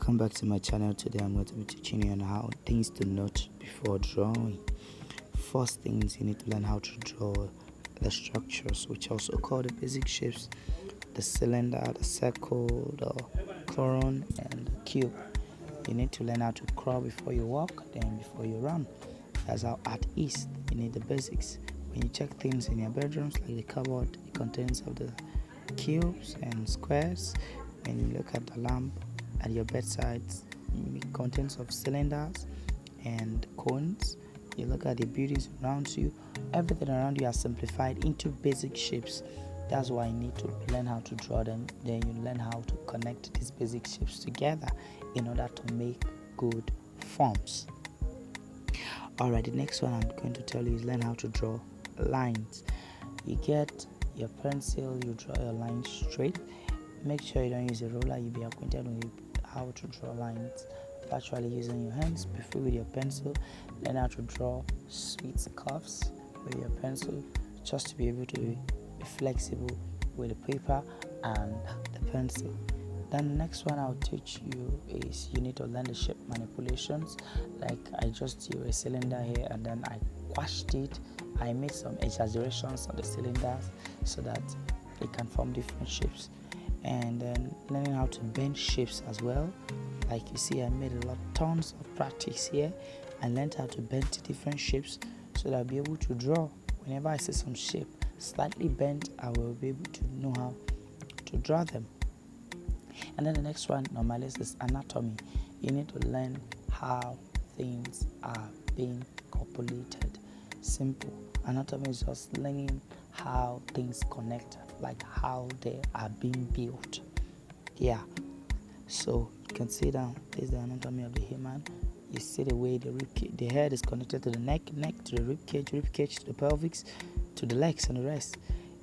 Welcome back to my channel. Today I'm going to be teaching you on how things to note before drawing. First things, you need to learn how to draw the structures, which also called the basic shapes: the cylinder, the circle, the cone, and the cube. You need to learn how to crawl before you walk, then before you run. That's how art is. You need the basics. When you check things in your bedrooms, like the cupboard, it contains of the cubes and squares. When you look at the lamp at your bedside, it contains of cylinders and cones. You look at the buildings around you, everything around you are simplified into basic shapes. That's why you need to learn how to draw them. Then you learn how to connect these basic shapes together in order to make good forms. Alright, the next one I'm going to tell you is learn how to draw lines. You get your pencil, you draw your line straight. Make sure you don't use a ruler. You'll be acquainted with how to draw lines virtually using your hands. Before with your pencil, learn how to draw sweet curves with your pencil, just to be able to be flexible with the paper and the pencil. Then the next one I'll teach you is you need to learn the shape manipulations. Like I just drew a cylinder here and then I quashed it. I made some exaggerations on the cylinders so that it can form different shapes. And then learning how to bend shapes as well. Like you see, I made tons of practice here. I learned how to bend different shapes so that I'll be able to draw. Whenever I see some shape slightly bent, I will be able to know how to draw them. And then the next one normally is anatomy. You need to learn how things are being copulated. Simple. Anatomy is just learning how things connect, like how they are being built. Yeah. So you can see down, this is the anatomy of the human. You see the way the head is connected to the neck to the rib cage to the pelvis, to the legs and the rest.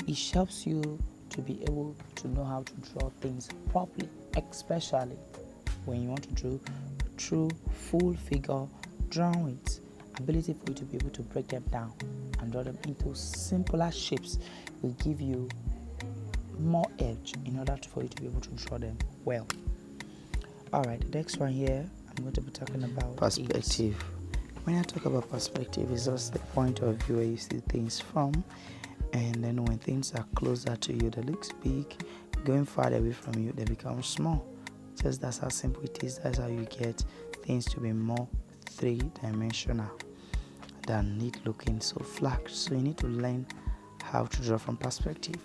It helps you to be able to know how to draw things properly, especially when you want to draw true full figure drawings. Ability for you to be able to break them down and draw them into simpler shapes will give you more edge in order for you to be able to draw them well. Alright, the next one here I'm going to be talking about perspective. When I talk about perspective, it's just the point of view where you see things from, and then when things are closer to you, they look big. Going farther away from you, they become small. Just that's how simple it is. That's how you get things to be more three-dimensional than neat looking so flat. So you need to learn how to draw from perspective.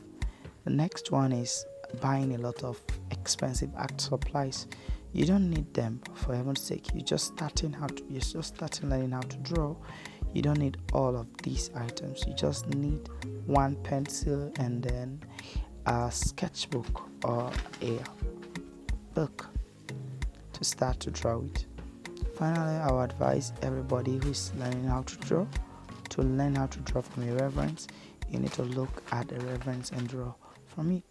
The next one is buying a lot of expensive art supplies. You don't need them, for heaven's sake. You're just starting learning how to draw. You don't need all of these items. You just need one pencil and then a sketchbook or a book to start to draw with. Finally, I would advise everybody who is learning how to draw to learn how to draw from a reference. You need to look at the reference and draw from it.